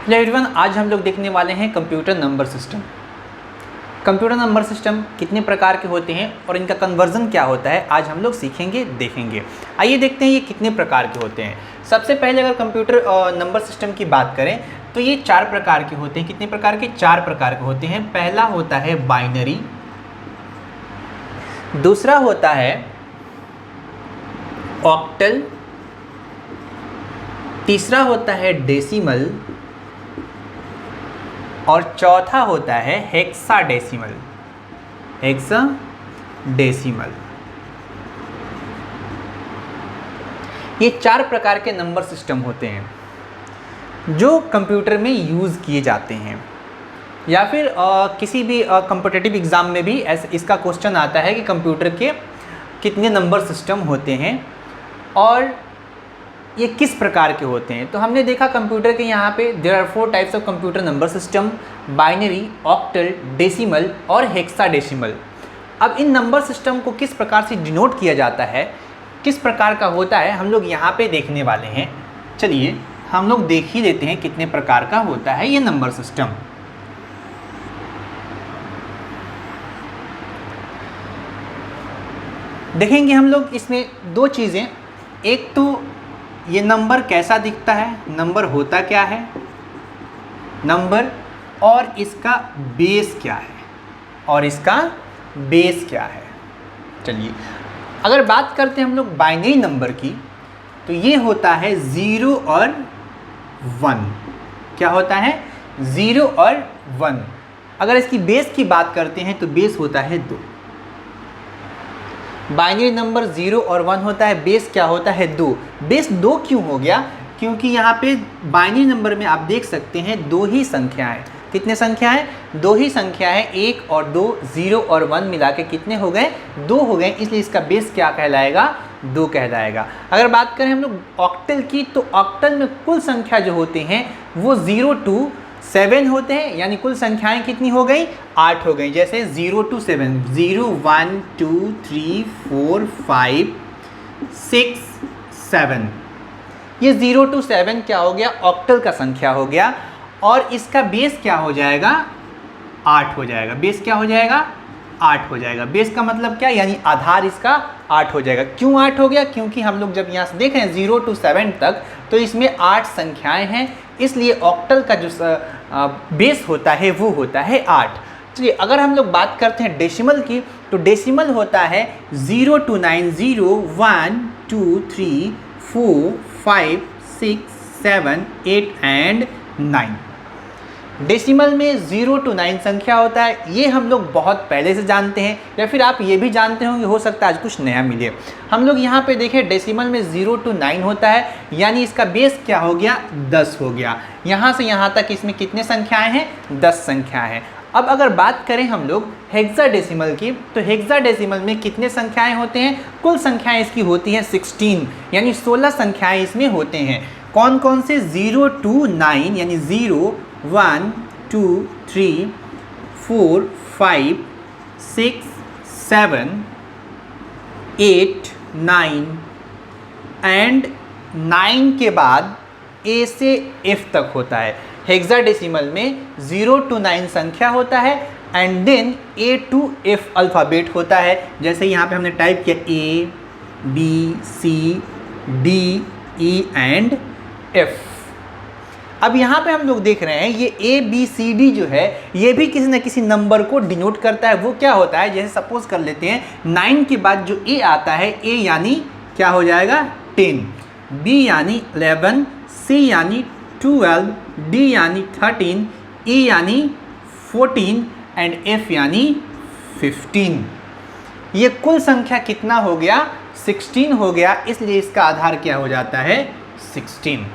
Hello everyone, आज हम लोग देखने वाले हैं computer number system. Computer number system कितने प्रकार के होते हैं और इनका कन्वर्जन क्या होता है, आज हम लोग सीखेंगे, देखेंगे। आइए देखते हैं ये कितने प्रकार के होते हैं। सबसे पहले अगर कंप्यूटर नंबर सिस्टम की बात करें तो ये 4 प्रकार के होते हैं। कितने प्रकार के? 4 प्रकार के होते हैं। पहला होता है बाइनरी, दूसरा होता है ऑक्टल, तीसरा होता है डेसिमल और चौथा होता है हेक्साडेसिमल। हेक्साडेसिमल। ये 4 प्रकार के नंबर सिस्टम होते हैं जो कंप्यूटर में यूज़ किए जाते हैं, या फिर किसी भी कॉम्पिटिटिव एग्ज़ाम में भी इसका क्वेश्चन आता है कि कंप्यूटर के कितने नंबर सिस्टम होते हैं और ये किस प्रकार के होते हैं। तो हमने देखा कंप्यूटर के यहाँ पे there are 4 types of computer number system: binary, octal, decimal और हेक्साडेसिमल। अब इन नंबर सिस्टम को किस प्रकार से डिनोट किया जाता है, किस प्रकार का होता है, हम लोग यहाँ पे देखने वाले हैं। चलिए हम लोग देख ही लेते हैं कितने प्रकार का होता है ये नंबर सिस्टम। देखेंगे हम लोग इसमें 2 चीज़ें। एक तो ये नंबर कैसा दिखता है, नंबर होता क्या है नंबर, और इसका बेस क्या है, चलिए अगर बात करते हैं हम लोग बाइनरी नंबर की, तो ये होता है 0 और 1। क्या होता है? 0 और 1। अगर इसकी बेस की बात करते हैं तो बेस होता है 2। बाइनरी नंबर 0 और 1 होता है, बेस क्या होता है? 2। बेस 2 क्यों हो गया? क्योंकि यहाँ पे बाइनरी नंबर में आप देख सकते हैं 2 ही संख्याएं। कितने संख्याएं? 2 ही संख्याएं, 1 और 2, 0 और 1 मिला के कितने हो गए? 2 हो गए, इसलिए इसका बेस क्या कहलाएगा? 2 कहलाएगा। अगर बात करें हम लोग ऑक्टल की, तो ऑक्टल में कुल संख्या जो होते हैं वो 0 to 7 होते हैं, यानी कुल संख्याएं कितनी हो गई? 8 हो गई। जैसे 0 to 7, 0, 1, 2, 3, 4, 5, 6, 7। ये 0 to 7 क्या हो गया? ऑक्टल का संख्या हो गया, और इसका बेस क्या हो जाएगा? 8 हो जाएगा। बेस क्या हो जाएगा? 8 हो जाएगा। बेस का मतलब क्या? यानी आधार इसका 8 हो जाएगा। क्यों 8 हो गया? क्योंकि हम लोग जब यहाँ से देख रहे हैं 0 to 7 तक, तो इसमें 8 संख्याएं हैं, इसलिए ऑक्टल का जो बेस होता है वो होता है 8। चलिए अगर हम लोग बात करते हैं डेसिमल की, तो डेसिमल होता है 0 to 9, 0, 1, 2, 3, 4, 5, 6, 7, 8 एंड 9। डेसिमल में 0 to 9 संख्या होता है। ये हम लोग बहुत पहले से जानते हैं, या फिर आप ये भी जानते होंगे, हो सकता है आज कुछ नया मिले। हम लोग यहाँ पे देखें डेसिमल में 0 to 9 होता है, यानी इसका बेस क्या हो गया? 10 हो गया। यहाँ से यहाँ तक इसमें कितने संख्याएं हैं? 10 संख्याएं हैं। अब अगर बात करें हम लोग हेक्साडेसिमल की, तो हेक्साडेसिमल में कितने संख्याएँ होते हैं? कुल संख्याएँ इसकी होती हैं 16, यानी 16 संख्याएँ इसमें होते हैं। कौन कौन से? 0 to 9, यानी 0, 1, 2, 3, 4, 5, 6, 7, 8, 9 एंड 9 के बाद A से F तक होता है। हेक्साडेसिमल में 0 to 9 संख्या होता है, and then A to F alphabet होता है। जैसे यहाँ पे हमने टाइप किया A, B, C, D, E and F। अब यहाँ पे हम लोग देख रहे हैं ये A, B, C, D जो है, ये भी किसी न किसी नंबर को डिनोट करता है। वो क्या होता है? जैसे सपोज कर लेते हैं 9 के बाद जो A आता है, A यानी क्या हो जाएगा? 10, B यानी 11, C यानी 12, D यानी 13, E यानी 14 एंड F यानी 15। ये कुल संख्या कितना हो गया? 16 हो गया, इसलिए इसका आधार क्या हो जाता है? 16।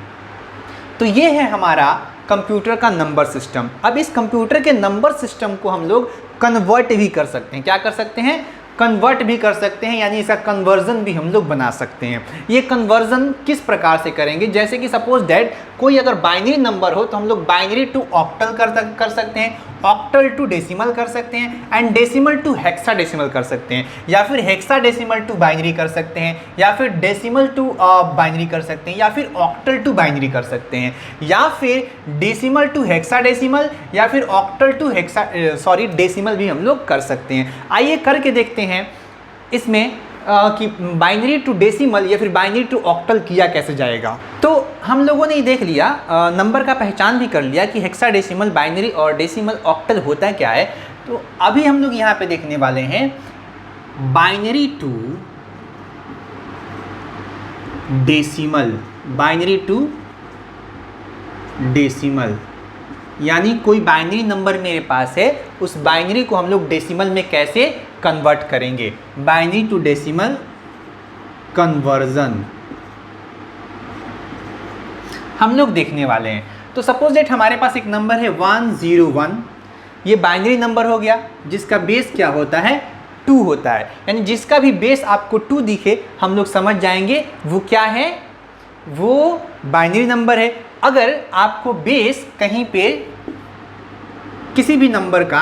तो ये है हमारा कंप्यूटर का नंबर सिस्टम। अब इस कंप्यूटर के नंबर सिस्टम को हम लोग कन्वर्ट भी कर सकते हैं। क्या कर सकते हैं? कन्वर्ट भी कर सकते हैं, यानी इसका कन्वर्जन भी हम लोग बना सकते हैं। ये कन्वर्जन किस प्रकार से करेंगे, जैसे कि सपोज दैट कोई अगर बाइनरी नंबर हो तो हम लोग बाइनरी टू ऑक्टल कर सकते हैं, ऑक्टल टू डेसिमल कर सकते हैं, एंड डेसिमल टू हेक्साडेसिमल कर सकते हैं, या फिर हेक्साडेसिमल टू बाइनरी कर सकते हैं, या फिर डेसिमल टू बाइनरी कर सकते हैं, या फिर ऑक्टल टू बाइनरी कर सकते हैं, या फिर डेसिमल टू हेक्साडेसिमल, या फिर ऑक्टल टू डेसिमल भी हम लोग कर सकते हैं। आइए करके देखते हैं इसमें कि बाइनरी टू डेसिमल या फिर बाइनरी टू ऑक्टल किया कैसे जाएगा। तो हम लोगों ने देख लिया, नंबर का पहचान भी कर लिया कि हेक्साडेसिमल, बाइनरी और डेसिमल ऑक्टल होता क्या है। तो अभी हम लोग यहाँ पे देखने वाले हैं binary to decimal, binary to decimal, यानी कोई बाइनरी नंबर मेरे पास है, उस बाइनरी को हम लोग डेसिमल में कैसे कन्वर्ट करेंगे, बाइनरी टू डेसिमल कन्वर्जन हम लोग देखने वाले हैं। तो सपोज दैट हमारे पास एक नंबर है 101, ये बाइनरी नंबर हो गया जिसका बेस क्या होता है, 2 होता है, यानी जिसका भी बेस आपको 2 दिखे हम लोग समझ जाएंगे वो क्या है, वो बाइनरी नंबर है। अगर आपको बेस कहीं पे किसी भी नंबर का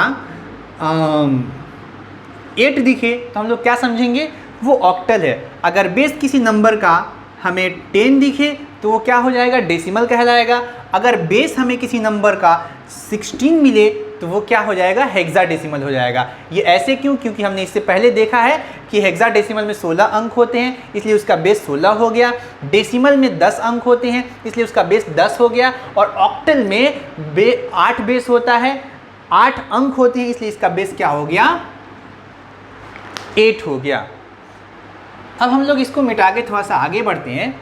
8 दिखे तो हम लोग क्या समझेंगे, वो ऑक्टल है। अगर बेस किसी नंबर का हमें 10 दिखे तो वो क्या हो जाएगा, डेसिमल कहलाएगा। अगर बेस हमें किसी नंबर का 16 मिले तो वो क्या हो जाएगा, हेक्साडेसिमल हो जाएगा। ये ऐसे क्यों, क्योंकि हमने इससे पहले देखा है कि हेक्साडेसिमल में 16 अंक होते हैं, इसलिए उसका बेस 16 हो गया। डेसिमल में 10 अंक होते हैं, इसलिए उसका बेस 10 हो गया। और ऑक्टल में 8 बेस होता है, 8 अंक होते हैं, इसलिए इसका बेस क्या हो गया, 8 हो गया। अब हम लोग इसको मिटा के थोड़ा सा आगे बढ़ते हैं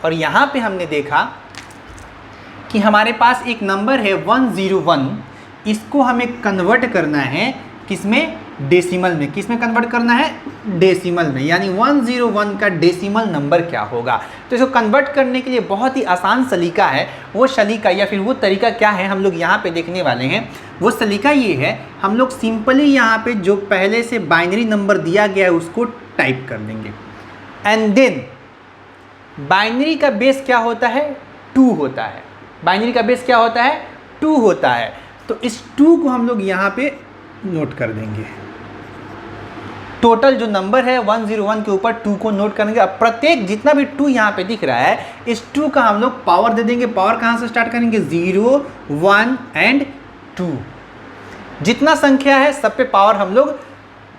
और यहाँ पे हमने देखा कि हमारे पास एक नंबर है 101, इसको हमें कन्वर्ट करना है किसमें, डेसिमल में। किसमें कन्वर्ट करना है, डेसिमल में, यानी 101 का डेसिमल नंबर क्या होगा। तो इसको कन्वर्ट करने के लिए बहुत ही आसान सलीका है, वो सलीका या फिर वो तरीका क्या है हम लोग यहाँ पे देखने वाले हैं। वो सलीका ये है, हम लोग सिंपली यहाँ पे जो पहले से बाइनरी नंबर दिया गया है उसको टाइप कर देंगे, एंड देन बाइनरी का बेस क्या होता है, 2 होता है। बाइनरी का बेस क्या होता है, 2 होता है। तो इस 2 को हम लोग यहाँ पे नोट कर देंगे। टोटल जो नंबर है 101 के ऊपर 2 को नोट करेंगे। अब प्रत्येक जितना भी 2 यहाँ पे दिख रहा है, इस 2 का हम लोग पावर दे देंगे। पावर कहाँ से स्टार्ट करेंगे, 0, 1 एंड 2। जितना संख्या है सब पे पावर हम लोग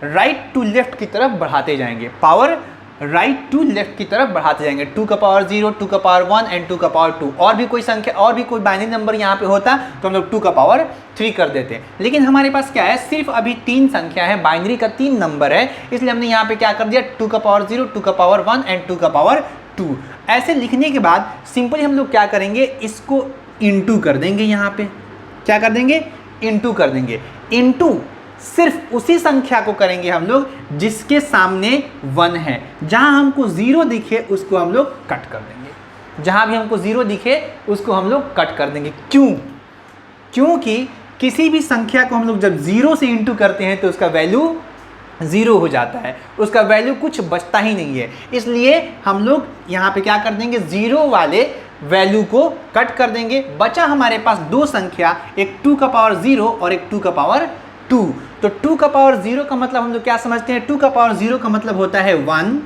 राइट टू लेफ्ट की तरफ बढ़ाते जाएंगे, पावर राइट टू लेफ्ट की तरफ बढ़ाते जाएंगे। 2 का पावर 0, 2 का पावर 1 एंड 2 का पावर 2। और भी कोई संख्या, और भी कोई बाइनरी नंबर यहाँ पे होता तो हम लोग 2 का पावर 3 कर देते। लेकिन हमारे पास क्या है, सिर्फ अभी 3 संख्या है, बाइनरी का 3 नंबर है, इसलिए हमने यहाँ पे क्या कर दिया, 2 का पावर 0, 2 का पावर 1 एंड 2 का पावर 2। ऐसे लिखने के बाद सिंपली हम लोग क्या करेंगे, इसको इंटू कर देंगे। यहाँ पे क्या कर देंगे, इंटू कर देंगे। इंटू सिर्फ उसी संख्या को करेंगे हम लोग जिसके सामने 1 है। जहां हमको 0 दिखे उसको हम लोग कट कर देंगे, जहां भी हमको 0 दिखे उसको हम लोग कट कर देंगे। क्यों, क्योंकि किसी भी संख्या को हम लोग जब 0 से इंटू करते हैं तो उसका वैल्यू 0 हो जाता है, उसका वैल्यू कुछ बचता ही नहीं है। इसलिए हम लोग यहाँ पे क्या कर देंगे, 0 वाले वैल्यू को कट कर देंगे। बचा हमारे पास 2 संख्या, एक 2 का पावर 0 और एक 2 का पावर 2। तो 2 का पावर 0 का मतलब हम लोग क्या समझते हैं, 2 का पावर 0 का मतलब होता है 1,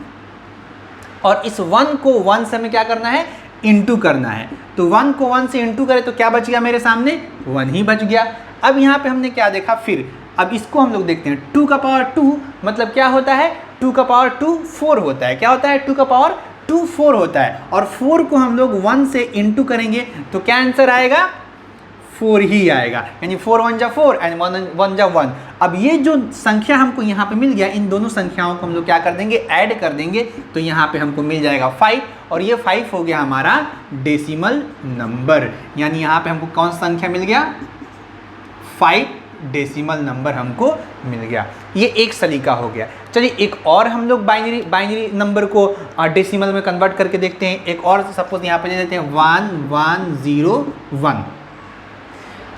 और इस 1 को 1 से हमें क्या करना है, इंटू करना है। तो 1 को 1 से इंटू करें तो क्या बच गया मेरे सामने, 1 ही बच गया। अब यहाँ पे हमने क्या देखा, फिर अब इसको हम लोग देखते हैं। 2 का पावर 2 मतलब क्या होता है, 2 का पावर 2 4 होता है। क्या होता है, 2 का पावर 2 4 होता है, और 4 को हम लोग 1 से इंटू करेंगे तो क्या आंसर आएगा, 4 ही आएगा। यानी 4 1 जा 4 एंड 1 जा 1। अब ये जो संख्या हमको यहाँ पे मिल गया, इन दोनों संख्याओं को हम लोग क्या कर देंगे, ऐड कर देंगे, तो यहाँ पे हमको मिल जाएगा 5, और ये 5 हो गया हमारा डेसिमल नंबर। यानी यहाँ पे हमको कौन सा संख्या मिल गया, 5 डेसिमल नंबर हमको मिल गया। ये एक सलीका हो गया। चलिए एक और हम लोग बाइनरी नंबर को डेसिमल में कन्वर्ट करके देखते हैं। एक और सपोज यहाँ पे ले लेते हैं 1 1 0 1।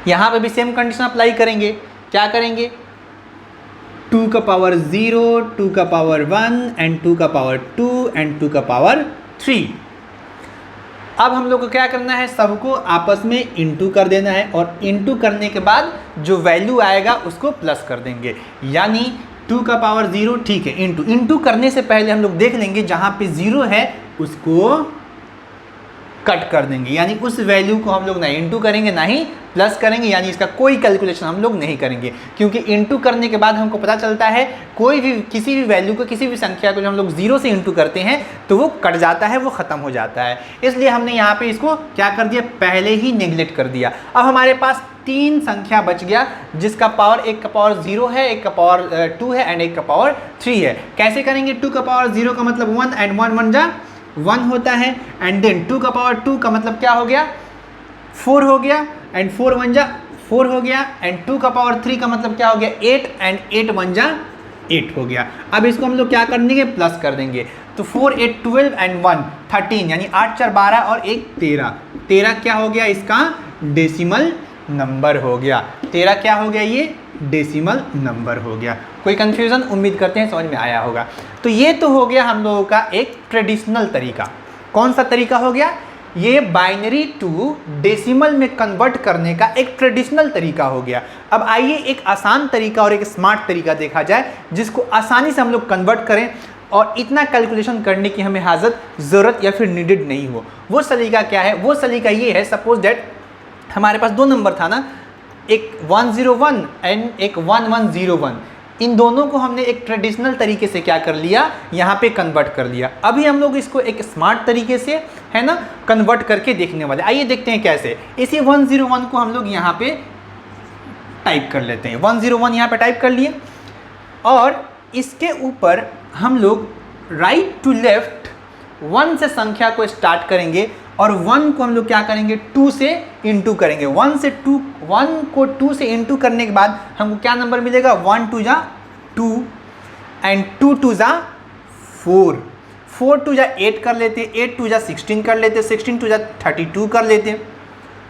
यहाँ पे भी सेम कंडीशन अप्लाई करेंगे। क्या करेंगे, 2 का पावर 0, 2 का पावर 1 एंड 2 का पावर 2 एंड 2 का पावर 3। अब हम लोग को क्या करना है, सबको आपस में इंटू कर देना है और इंटू करने के बाद जो वैल्यू आएगा उसको प्लस कर देंगे, यानी 2 का पावर 0, ठीक है, इंटू करने से पहले हम लोग देख लेंगे जहाँ पे 0 है उसको कट कर देंगे, यानी उस वैल्यू को हम लोग ना इंटू करेंगे ना ही प्लस करेंगे, यानी इसका कोई कैलकुलेशन हम लोग नहीं करेंगे, क्योंकि इंटू करने के बाद हमको पता चलता है कोई भी किसी भी वैल्यू को, किसी भी संख्या को जब हम लोग 0 से इंटू करते हैं तो वो कट जाता है, वो ख़त्म हो जाता है। इसलिए हमने यहाँ पे इसको क्या कर दिया, पहले ही नेग्लेक्ट कर दिया। अब हमारे पास 3 संख्या बच गया जिसका पावर, एक का पावर 0 है, एक का पावर 2 है एंड एक का पावर 3 है। कैसे करेंगे, 2 का पावर 0 का मतलब 1 एंड 1 1 जा 1 होता है, एंड देन 2 का पावर 2 का मतलब क्या हो गया, 4 हो गया, एंड 4 1 जा 4 हो गया, एंड 2 का पावर 3 का मतलब क्या हो गया, 8 एंड 8 1 जा 8 हो गया। अब इसको हम लोग क्या कर देंगे, प्लस कर देंगे, तो 4 8 12 एंड 1 13, यानी 8 4 12 और 1 13। 13 क्या हो गया, इसका डेसिमल नंबर हो गया। 13 क्या हो गया, ये डेसिमल नंबर हो गया। कोई कंफ्यूजन, उम्मीद करते हैं समझ में आया होगा। तो ये तो हो गया हम लोगों का एक ट्रेडिशनल तरीका। कौन सा तरीका हो गया, ये बाइनरी टू डेसिमल में कन्वर्ट करने का एक ट्रेडिशनल तरीका हो गया। अब आइए एक आसान तरीका और एक स्मार्ट तरीका देखा जाए जिसको आसानी से हम लोग कन्वर्ट करें और इतना कैलकुलेशन करने की हमें हाजत, ज़रूरत या फिर नीडेड नहीं हो। वो सलीका क्या है, वो सलीका ये है, सपोज दैट हमारे पास 2 नंबर था ना, एक 101 एंड एक 1101, इन दोनों को हमने एक ट्रेडिशनल तरीके से क्या कर लिया, यहाँ पे कन्वर्ट कर लिया। अभी हम लोग इसको एक स्मार्ट तरीके से, है ना, कन्वर्ट करके देखने वाले। आइए देखते हैं कैसे। इसी 101 को हम लोग यहाँ पे टाइप कर लेते हैं, 101 यहाँ पे टाइप कर लिए, और इसके ऊपर हम लोग राइट टू लेफ्ट 1 से संख्या को स्टार्ट करेंगे और 1 को हम लोग क्या करेंगे, 2 से इंटू करेंगे। 1 को 2 से इंटू करने के बाद हमको क्या नंबर मिलेगा, 1 2 जा 2 एंड 2 2 जा 4, 4 2 जा 8 कर लेते, 8 2 जा 16 कर लेते, 16 2 जा 32 कर लेते।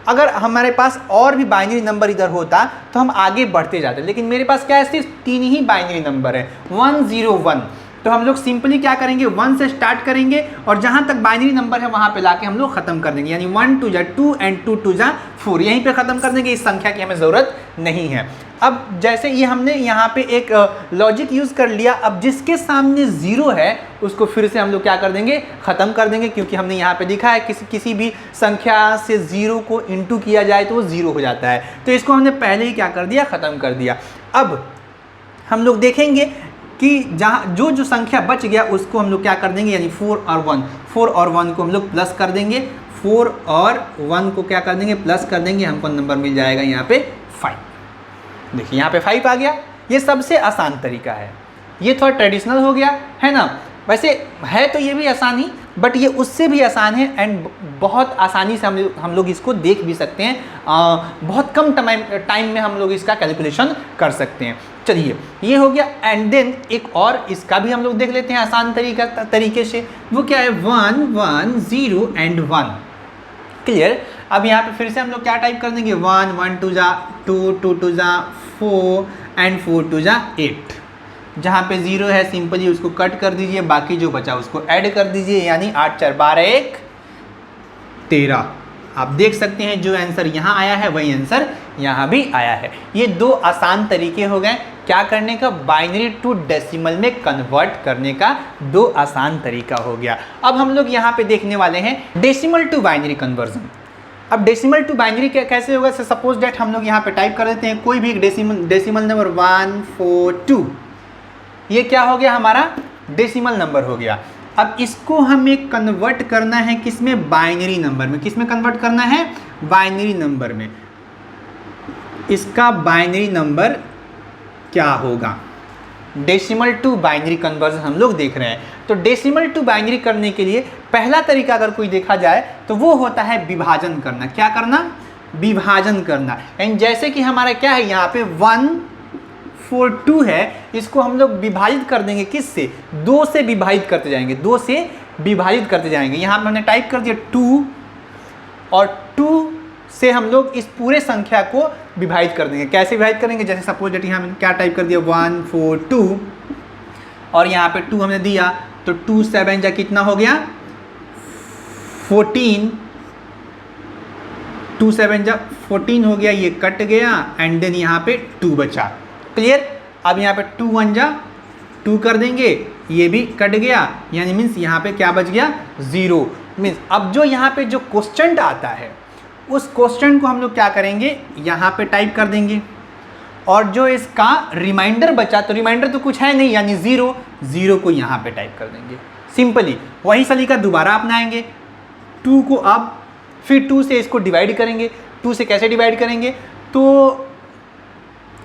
अगर हमारे पास और भी बाइनरी नंबर इधर होता तो हम आगे बढ़ते जाते, लेकिन मेरे पास क्या है, सिर्फ 3 ही बाइनरी नंबर है, 101। तो हम लोग सिंपली क्या करेंगे, 1 से स्टार्ट करेंगे और जहाँ तक बाइनरी नंबर है वहाँ पे लाके हम लोग ख़त्म कर देंगे, यानी 1 2 जा 2 एंड 2 2 जा 4, यहीं पे ख़त्म कर देंगे। इस संख्या की हमें ज़रूरत नहीं है। अब जैसे ये हमने यहाँ पे एक लॉजिक यूज़ कर लिया, अब जिसके सामने 0 है उसको फिर से हम लोग क्या कर देंगे, ख़त्म कर देंगे, क्योंकि हमने यहाँ पे लिखा है किसी भी संख्या से 0 को इंटू किया जाए तो वो 0 हो जाता है। तो इसको हमने पहले ही क्या कर दिया, ख़त्म कर दिया। अब हम लोग देखेंगे कि जहाँ जो संख्या बच गया उसको हम लोग क्या कर देंगे, यानी 4 और 1 को हम लोग प्लस कर देंगे, 4 और 1 को क्या कर देंगे, प्लस कर देंगे, हमको नंबर मिल जाएगा यहाँ पे 5। देखिए यहाँ पे 5 आ गया। ये सबसे आसान तरीका है, ये थोड़ा ट्रेडिशनल हो गया है ना। वैसे है तो ये भी आसान ही, बट ये उससे भी आसान है एंड बहुत आसानी से हम लोग इसको देख भी सकते हैं। बहुत कम टाइम में हम लोग इसका कैलकुलेशन कर सकते हैं। चलिए ये हो गया, एंड देन एक और इसका भी हम लोग देख लेते हैं आसान तरीके से। वो क्या है, 1 1 0 एंड 1। क्लियर। अब यहाँ पे फिर से हम लोग क्या टाइप कर देंगे, 1 1 2 जा 2 2 2 जा 4 एंड 4 2 जा 8। जहाँ पे 0 है सिंपली उसको कट कर दीजिए, बाकी जो बचा उसको ऐड कर दीजिए, यानी 8 4 12 1 13। आप देख सकते हैं जो आंसर यहाँ आया है वही आंसर यहाँ भी आया है। ये 2 आसान तरीके हो गए क्या करने का, बाइनरी टू डेसिमल में कन्वर्ट करने का 2 आसान तरीका हो गया। अब हम लोग यहाँ पे देखने वाले हैं डेसिमल टू बाइनरी कन्वर्जन। अब डेसिमल टू बाइनरी कैसे होगा, सपोज डेट हम लोग यहाँ पे टाइप कर देते हैं कोई भी एक डेसिमल नंबर 1 4 2। ये क्या हो गया, हमारा डेसिमल नंबर हो गया। अब इसको हमें कन्वर्ट करना है किसमें, बाइनरी नंबर में। किसमें कन्वर्ट करना है, बाइनरी नंबर में। इसका बाइनरी नंबर क्या होगा, डेसिमल टू बाइनरी कन्वर्जन हम लोग देख रहे हैं। तो डेसिमल टू बाइनरी करने के लिए पहला तरीका अगर कोई देखा जाए तो वो होता है विभाजन करना। क्या करना, विभाजन करना। एंड जैसे कि हमारा क्या है यहाँ पे 1 4 2 है, इसको हम लोग विभाजित कर देंगे किससे, 2 से विभाजित करते जाएंगे, 2 से विभाजित करते जाएंगे। यहाँ पर हमने टाइप कर दिया 2 और 2 से हम लोग इस पूरे संख्या को विभाजित कर देंगे। कैसे विभाजित करेंगे, जैसे सपोज दैट यहाँ हमने क्या टाइप कर दिया 1 4 2 और यहाँ पे 2 हमने दिया तो 2 7 जा कितना हो गया 14, 2 7 जा 14 हो गया, ये कट गया एंड देन यहाँ पे 2 बचा। क्लियर। अब यहाँ पे 2 1 जा 2 कर देंगे, ये भी कट गया, यानी मीन्स यहाँ पे क्या बच गया 0। मीन्स अब जो यहाँ पे जो क्वेश्चन आता है उस क्वेश्चन को हम लोग क्या करेंगे यहाँ पे टाइप कर देंगे और जो इसका रिमाइंडर बचा तो रिमाइंडर तो कुछ है नहीं यानी 0 को यहाँ पे टाइप कर देंगे। सिंपली वही सलीका दोबारा अपनाएंगे। 2 को अब फिर 2 से इसको डिवाइड करेंगे। 2 से कैसे डिवाइड करेंगे तो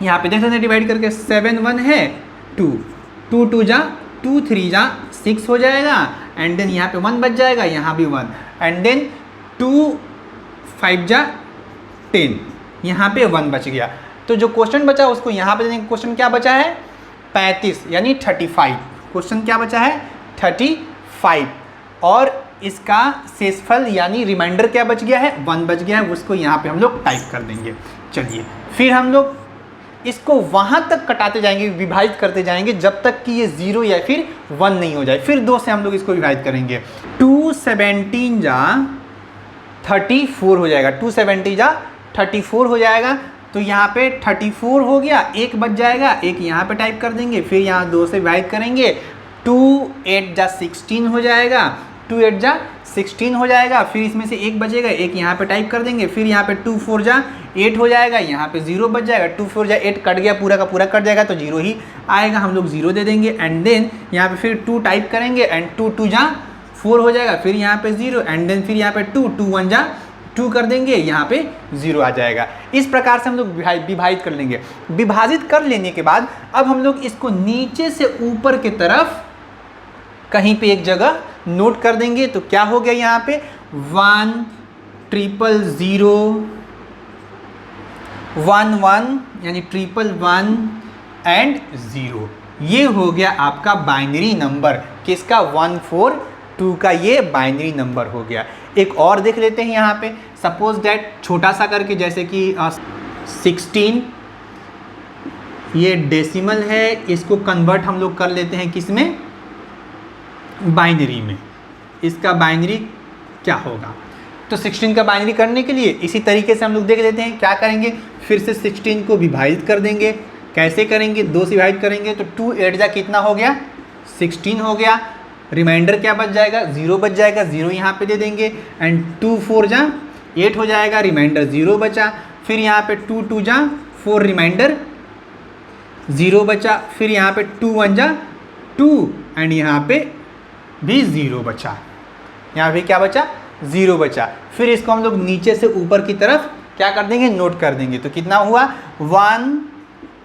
यहाँ पे देख सकते हैं डिवाइड करके 7 1 है 2 2 2 जा 2 3 जा 6 हो जाएगा एंड देन यहाँ पे 1 बच जाएगा, यहाँ भी 1 एंड देन 2 5 जा 10, यहाँ पे 1 बच गया। तो जो क्वेश्चन बचा उसको यहाँ पे देंगे। क्वेश्चन क्या बचा है 35 यानी 35। क्वेश्चन क्या बचा है 35 और इसका शेषफल यानी रिमाइंडर क्या बच गया है 1 बच गया है, उसको यहाँ पे हम लोग टाइप कर देंगे। चलिए फिर हम लोग इसको वहाँ तक कटाते जाएंगे, विभाजित करते जाएंगे जब तक कि ये 0 या फिर 1 नहीं हो जाए। फिर 2 से हम लोग इसको विभाजित करेंगे। 2 17 जा 34 हो जाएगा, 2 70 जा 34 हो जाएगा। तो यहाँ पे 34 हो गया, 1 बच जाएगा, 1 यहाँ पे टाइप कर देंगे। फिर यहाँ 2 से विभाजित करेंगे, 2 8 जा 16 हो जाएगा, 2 8 जा 16 हो जाएगा। फिर इसमें से 1 बचेगा, 1 यहाँ पे टाइप कर देंगे। फिर यहाँ पे 2 4 जा 8 हो जाएगा, यहाँ पे 0 बच जाएगा। 2 4 जा 8 कट गया, पूरा का पूरा कट जाएगा तो 0 ही आएगा, हम लोग 0 दे देंगे। एंड देन यहाँ पे फिर 2 टाइप करेंगे एंड 2 2 जा 4 हो जाएगा। फिर यहाँ पे 0 एंड देन फिर यहाँ पे 2 2 1 जा 2 कर देंगे, यहाँ पे 0 आ जाएगा। इस प्रकार से हम लोग विभाजित कर लेंगे। विभाजित कर लेने के बाद अब हम लोग इसको नीचे से ऊपर की तरफ कहीं पे एक जगह नोट कर देंगे। तो क्या हो गया यहाँ पे 1 0 0 1 1 यानी 1 1 एंड 0। ये हो गया आपका बाइनरी नंबर किसका 1 4 2 का, ये बाइनरी नंबर हो गया। एक और देख लेते हैं यहाँ पे, सपोज दैट छोटा सा करके जैसे कि 16 ये डेसिमल है, इसको कन्वर्ट हम लोग कर लेते हैं किस में बाइनरी में। इसका बाइनरी क्या होगा तो 16 का बाइनरी करने के लिए इसी तरीके से हम लोग देख लेते हैं। क्या करेंगे फिर से 16 को विभाजित कर देंगे। कैसे करेंगे 2 से विभाजित करेंगे तो 2 8 जा कितना हो गया 16 हो गया। रिमाइंडर क्या बच जाएगा 0 बच जाएगा, 0 यहाँ पे दे देंगे एंड 2 4 जा 8 हो जाएगा, रिमाइंडर 0 बचा। फिर यहाँ पे 2 2 जा 4 रिमाइंडर 0 बचा। फिर यहाँ पे 2 1 जा 2 एंड यहाँ पे भी 0 बचा, यहाँ भी क्या बचा 0 बचा। फिर इसको हम लोग नीचे से ऊपर की तरफ क्या कर देंगे नोट कर देंगे। तो कितना हुआ 1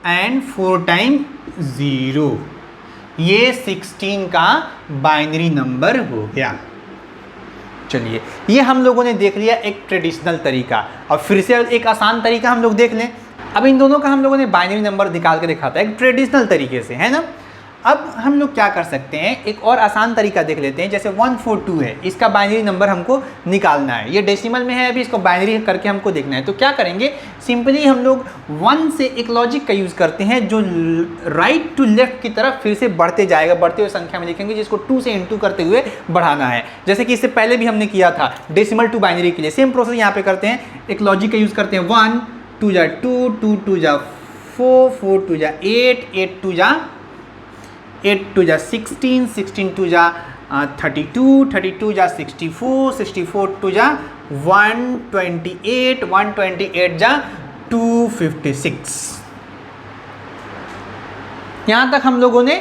एंड 4 टाइम 0, ये 16 का बाइनरी नंबर हो गया। चलिए ये हम लोगों ने देख लिया एक ट्रेडिशनल तरीका। अब फिर से एक आसान तरीका हम लोग देख लें। अब इन दोनों का हम लोगों ने बाइनरी नंबर निकाल के दिखाता है एक ट्रेडिशनल तरीके से, है ना। अब हम लोग क्या कर सकते हैं एक और आसान तरीका देख लेते हैं। जैसे 142 है, इसका बाइनरी नंबर हमको निकालना है। ये डेसिमल में है, अभी इसको बाइनरी करके हमको देखना है। तो क्या करेंगे सिंपली हम लोग 1 से एक लॉजिक का यूज़ करते हैं जो राइट टू लेफ्ट की तरफ फिर से बढ़ते जाएगा। बढ़ते हुए संख्या में लिखेंगे जिसको 2 से इंटू करते हुए बढ़ाना है। जैसे कि इससे पहले भी हमने किया था डेसिमल टू बाइनरी के लिए। सेम प्रोसेस यहाँ पे करते हैं, एक लॉजिक का यूज़ करते हैं। 1 2 जा 2 2 2 जा 4 4 2 जा 8 8 2 जा 8 2 जा 16 16 2 जा 32 32 जा 64 64 2 जा 128 128 जा 256। यहाँ तक हम लोगों ने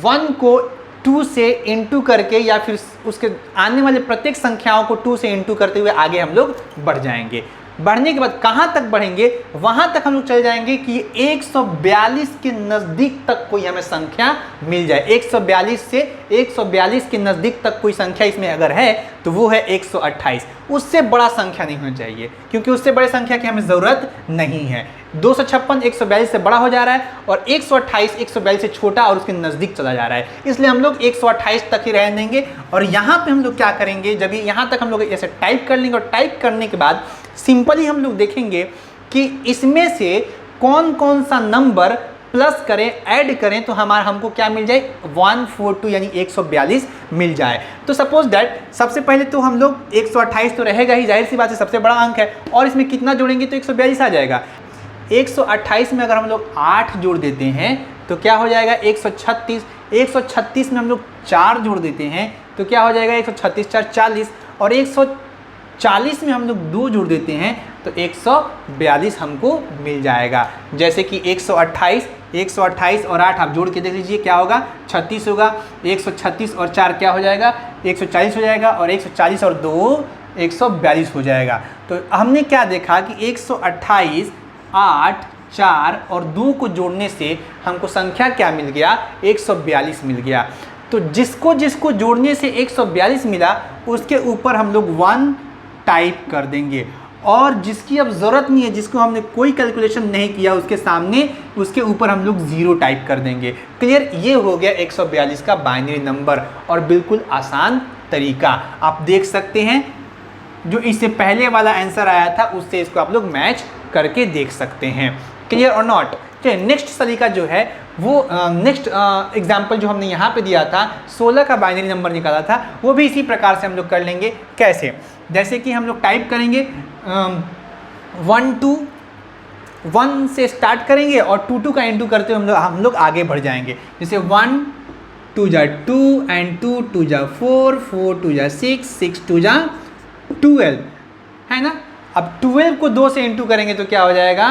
1 को 2 से इंटू करके या फिर उसके आने वाले प्रत्येक संख्याओं को 2 से इंटू करते हुए आगे हम लोग बढ़ जाएंगे। बढ़ने के बाद कहाँ तक बढ़ेंगे वहाँ तक हम लोग चल जाएंगे कि 142 के नज़दीक तक कोई हमें संख्या मिल जाए। 142 से 142 के नज़दीक तक कोई संख्या इसमें अगर है तो वो है 128। उससे बड़ा संख्या नहीं होना चाहिए क्योंकि उससे बड़े संख्या की हमें ज़रूरत नहीं है। 256 142 से बड़ा हो जा रहा है और 128 142 से छोटा और उसके नज़दीक चला जा रहा है, इसलिए हम लोग 128 तक ही रहने देंगे। और यहाँ पे हम लोग क्या करेंगे, जब यहाँ तक हम लोग ऐसे टाइप कर लेंगे और टाइप करने के बाद सिंपली हम लोग देखेंगे कि इसमें से कौन कौन सा नंबर प्लस करें, ऐड करें तो हमको क्या मिल जाए, 142 यानी 142 मिल जाए। तो सपोज दैट सबसे पहले तो हम लोग 128 तो रहेगा ही, जाहिर सी बात है सबसे बड़ा अंक है, और इसमें कितना जोड़ेंगे तो 142 आ जाएगा। 128 में अगर हम लोग 8 जोड़ देते हैं तो क्या हो जाएगा 136। 136 में हम लोग 4 जोड़ देते हैं तो क्या हो जाएगा 136 4 40, और 140 में हम लोग 2 जोड़ देते हैं तो 142 हमको मिल जाएगा। जैसे कि 128 और 8 आप जोड़ के देख लीजिए क्या होगा, 36 होगा। 136 और 4 क्या हो जाएगा, 140 हो जाएगा, और 140 और 2 142 हो जाएगा। तो हमने क्या देखा कि 128, 8, 4 और 2 को जोड़ने से हमको संख्या क्या मिल गया, 142 मिल गया। तो जिसको जिसको जोड़ने से 142 मिला उसके ऊपर हम लोग 1 टाइप कर देंगे, और जिसकी अब ज़रूरत नहीं है, जिसको हमने कोई कैलकुलेशन नहीं किया उसके सामने उसके ऊपर हम लोग 0 टाइप कर देंगे। क्लियर, ये हो गया 142 का बाइनरी नंबर, और बिल्कुल आसान तरीका। आप देख सकते हैं जो इससे पहले वाला आंसर आया था उससे इसको आप लोग मैच करके देख सकते हैं। क्लियर और नॉट। चलिए नेक्स्ट तरीका जो है वो नेक्स्ट एग्जाम्पल जो हमने यहाँ पे दिया था 16 का बाइनरी नंबर निकाला था, वो भी इसी प्रकार से हम लोग कर लेंगे। कैसे, जैसे कि हम लोग टाइप करेंगे 1 2 1 से स्टार्ट करेंगे और 2 2 का इंटू करते हुए हम लोग आगे बढ़ जाएंगे। जैसे 1 2 जा 2 एंड 2 2 जा 4 4 2 जा 6 6 2 जा 12, है ना। अब 12 को 2 से इंटू करेंगे तो क्या हो जाएगा,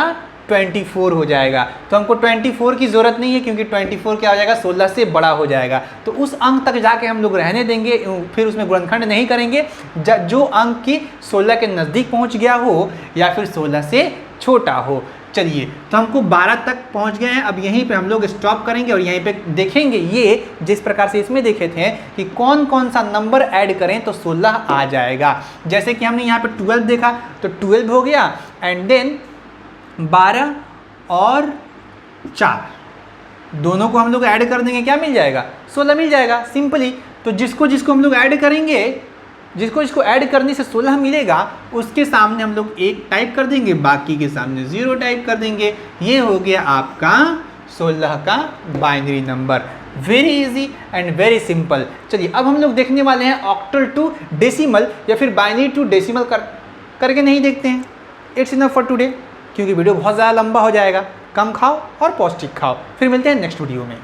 24 हो जाएगा। तो हमको 24 की ज़रूरत नहीं है क्योंकि 24 क्या हो जाएगा, 16 से बड़ा हो जाएगा। तो उस अंक तक जाके हम लोग रहने देंगे, फिर उसमें गुणनखंड नहीं करेंगे। जो अंक की 16 के नज़दीक पहुंच गया हो या फिर 16 से छोटा हो। चलिए, तो हमको 12 तक पहुंच गए हैं। अब यहीं पे हम लोग स्टॉप करेंगे और यहीं पे देखेंगे ये जिस प्रकार से इसमें देखे थे कि कौन कौन सा नंबर ऐड करें तो 16 आ जाएगा। जैसे कि हमने यहाँ पे 12 देखा तो 12 हो गया, एंड देन 12 और 4 दोनों को हम लोग ऐड कर देंगे, क्या मिल जाएगा, 16 मिल जाएगा सिंपली। तो जिसको जिसको हम लोग ऐड करेंगे, जिसको ऐड करने से 16 मिलेगा उसके सामने हम लोग 1 टाइप कर देंगे, बाकी के सामने 0 टाइप कर देंगे। ये हो गया आपका 16 का binary number. Very easy and very simple. चलिए अब हम लोग देखने वाले हैं ऑक्टल टू डेसिमल या फिर बाइनरी टू डेसिमल करके नहीं देखते हैं। इट्स इनफ फॉर टुडे, क्योंकि वीडियो बहुत ज़्यादा लंबा हो जाएगा। कम खाओ और पौष्टिक खाओ। फिर मिलते हैं नेक्स्ट वीडियो में।